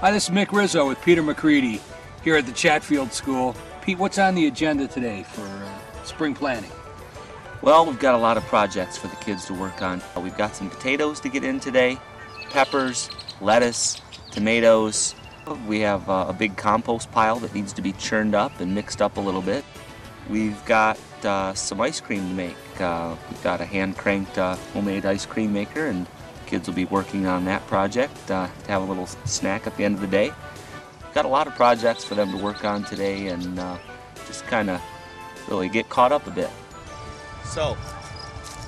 Hi, this is Mick Rizzo with Peter McCready here at the Chatfield School. Pete, what's on the agenda today for spring planting? Well, we've got a lot of projects for the kids to work on. We've got some potatoes to get in today, peppers, lettuce, tomatoes. We have a big compost pile that needs to be churned up and mixed up a little bit. We've got some ice cream to make. We've got a hand-cranked homemade ice cream maker, and the kids will be working on that project to have a little snack at the end of the day. We've got a lot of projects for them to work on today and just kind of really get caught up a bit. So,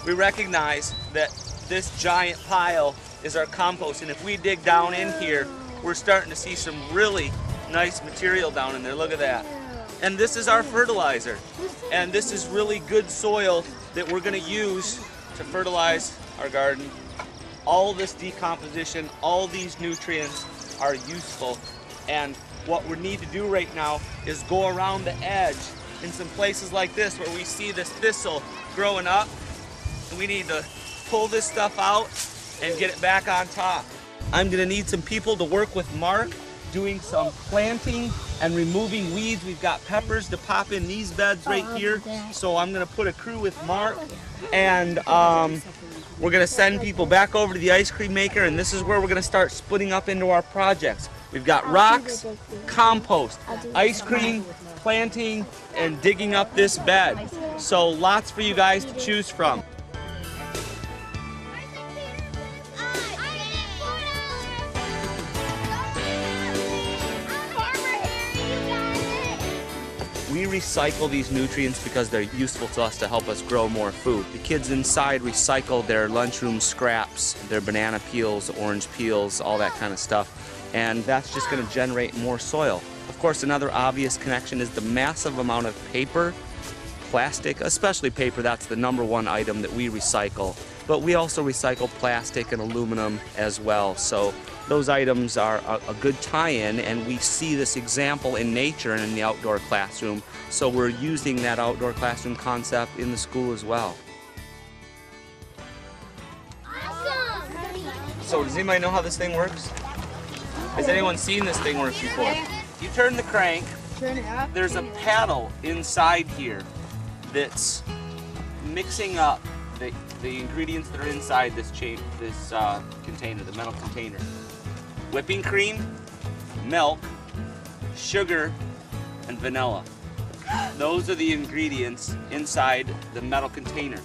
we recognize that this giant pile is our compost, and if we dig down in here, we're starting to see some really nice material down in there. Look at that. And this is our fertilizer. And this is really good soil that we're going to use to fertilize our garden. All this decomposition, all these nutrients are useful. And what we need to do right now is go around the edge in some places like this where we see this thistle growing up. And we need to pull this stuff out and get it back on top. I'm going to need some people to work with Mark doing some planting and removing weeds. We've got peppers to pop in these beds right here. So I'm going to put a crew with Mark, and we're going to send people back over to the ice cream maker, and this is where we're going to start splitting up into our projects. We've got rocks, compost, ice cream, planting, and digging up this bed. So lots for you guys to choose from. We recycle these nutrients because they're useful to us to help us grow more food. The kids inside recycle their lunchroom scraps, their banana peels, orange peels, all that kind of stuff, and that's just going to generate more soil. Of course, another obvious connection is the massive amount of paper, plastic, especially paper. That's the #1 item that we recycle, but we also recycle plastic and aluminum as well. So those items are a good tie-in, and we see this example in nature and in the outdoor classroom, so we're using that outdoor classroom concept in the school as well. Awesome. So does anybody know how this thing works? Has anyone seen this thing work before? You turn the crank, there's a paddle inside here that's mixing up the ingredients that are inside this container, the metal container. Whipping cream, milk, sugar, and vanilla. Those are the ingredients inside the metal container.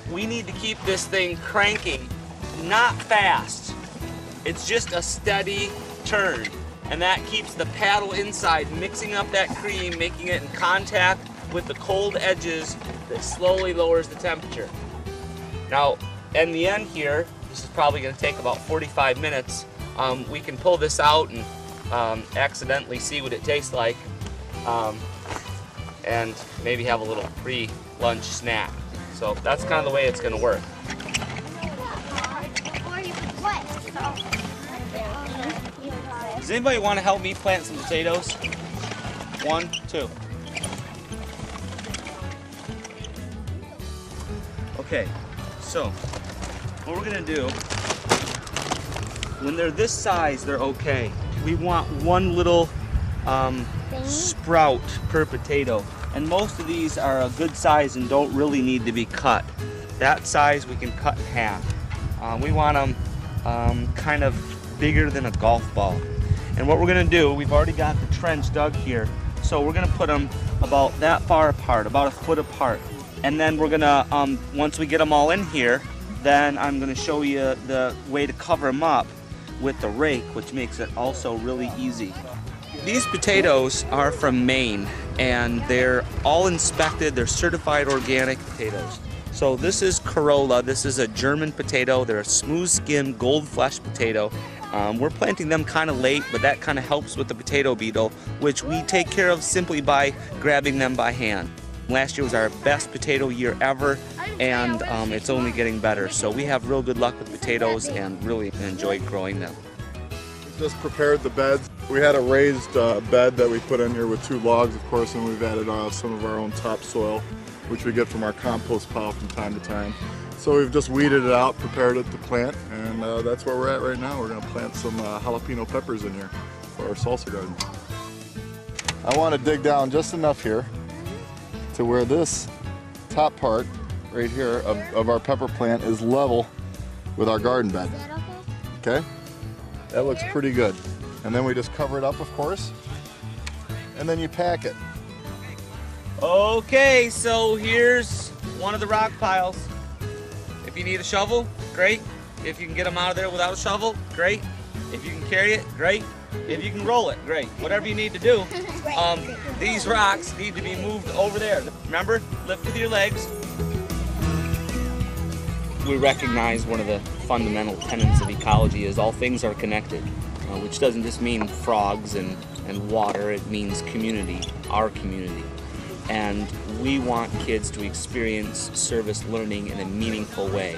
We need to keep this thing cranking, not fast. It's just a steady turn. And that keeps the paddle inside mixing up that cream, making it in contact with the cold edges that slowly lowers the temperature. Now, in the end here, this is probably going to take about 45 minutes. We can pull this out and accidentally see what it tastes like, and maybe have a little pre-lunch snack. So that's kind of the way it's going to work. Does anybody want to help me plant some potatoes? 1, 2. Okay, so what we're going to do, when they're this size, they're okay. We want one little sprout per potato. And most of these are a good size and don't really need to be cut. That size we can cut in half. We want them kind of bigger than a golf ball. And what we're going to do, we've already got the trench dug here, so we're going to put them about that far apart, about a foot apart. And then we're going to, once we get them all in here, then I'm going to show you the way to cover them up with the rake, which makes it also really easy. These potatoes are from Maine, and they're all inspected. They're certified organic potatoes. So this is Corolla. This is a German potato. They're a smooth-skinned, gold-fleshed potato. We're planting them kind of late, but that kind of helps with the potato beetle, which we take care of simply by grabbing them by hand. Last year was our best potato year ever, and it's only getting better. So we have real good luck with potatoes and really enjoyed growing them. We just prepared the beds. We had a raised bed that we put in here with 2 logs, of course, and we've added some of our own topsoil, which we get from our compost pile from time to time. So we've just weeded it out, prepared it to plant, and that's where we're at right now. We're going to plant some jalapeno peppers in here. for our salsa garden. I want to dig down just enough here to where this top part right here of our pepper plant is level with our garden bed. Okay? That looks pretty good. And then we just cover it up, of course, and then you pack it. Okay, so here's one of the rock piles. If you need a shovel, great. If you can get them out of there without a shovel, great. If you can carry it, great. If you can roll it, great. Whatever you need to do. These rocks need to be moved over there. Remember, lift with your legs. We recognize one of the fundamental tenets of ecology is all things are connected, which doesn't just mean frogs and water, it means community, our community. And we want kids to experience service learning in a meaningful way.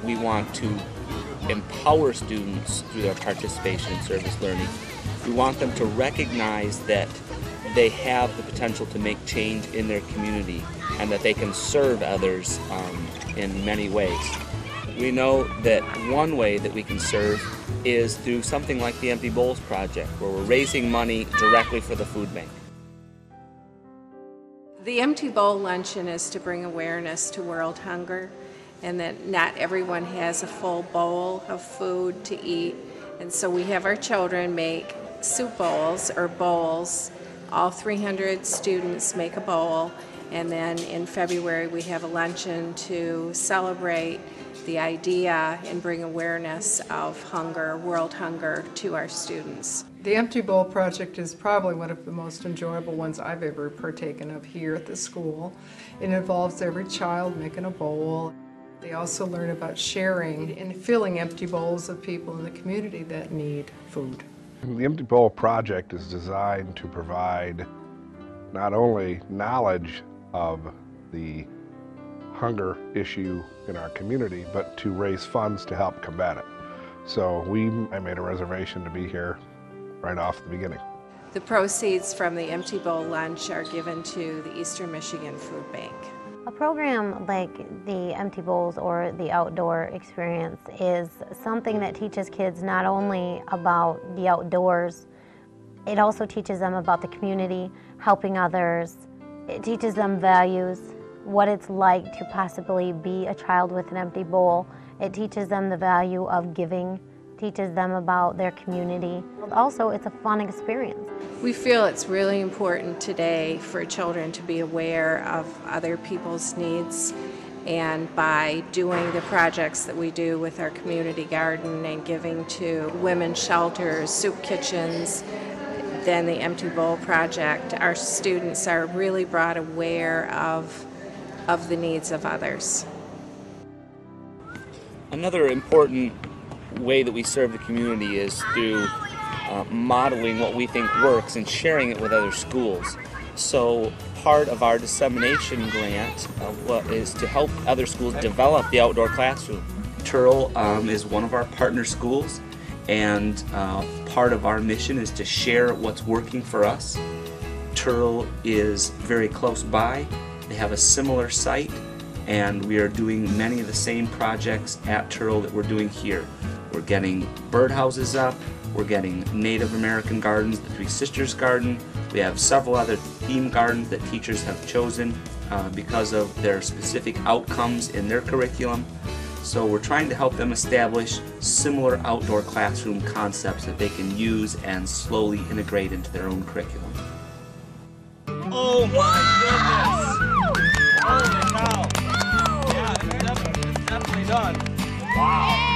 We want to empower students through their participation in service learning. We want them to recognize that they have the potential to make change in their community and that they can serve others in many ways. We know that one way that we can serve is through something like the Empty Bowls Project, where we're raising money directly for the food bank. The Empty Bowl Luncheon is to bring awareness to world hunger, and that not everyone has a full bowl of food to eat. And so we have our children make soup bowls or bowls. All 300 students make a bowl, and then in February we have a luncheon to celebrate the idea and bring awareness of hunger, world hunger, to our students. The Empty Bowl Project is probably one of the most enjoyable ones I've ever partaken of here at the school. It involves every child making a bowl. They also learn about sharing and filling empty bowls of people in the community that need food. The Empty Bowl Project is designed to provide not only knowledge of the hunger issue in our community, but to raise funds to help combat it. So I made a reservation to be here right off the beginning. The proceeds from the Empty Bowl Lunch are given to the Eastern Michigan Food Bank. A program like the Empty Bowls or the outdoor experience is something that teaches kids not only about the outdoors, it also teaches them about the community, helping others. It teaches them values, what it's like to possibly be a child with an empty bowl. It teaches them the value of giving, teaches them about their community. Also, it's a fun experience. We feel it's really important today for children to be aware of other people's needs, and by doing the projects that we do with our community garden and giving to women's shelters, soup kitchens, then the Empty Bowl Project, our students are really brought aware of the needs of others. Another important way that we serve the community is through modeling what we think works and sharing it with other schools. So part of our dissemination grant is to help other schools develop the outdoor classroom. Turl is one of our partner schools, and part of our mission is to share what's working for us. Turl is very close by. They have a similar site, and we are doing many of the same projects at Turl that we're doing here. We're getting birdhouses up, we're getting Native American gardens, the Three Sisters Garden. We have several other theme gardens that teachers have chosen because of their specific outcomes in their curriculum. So we're trying to help them establish similar outdoor classroom concepts that they can use and slowly integrate into their own curriculum. Oh my goodness! Holy cow! Yeah, it's definitely done. Wow!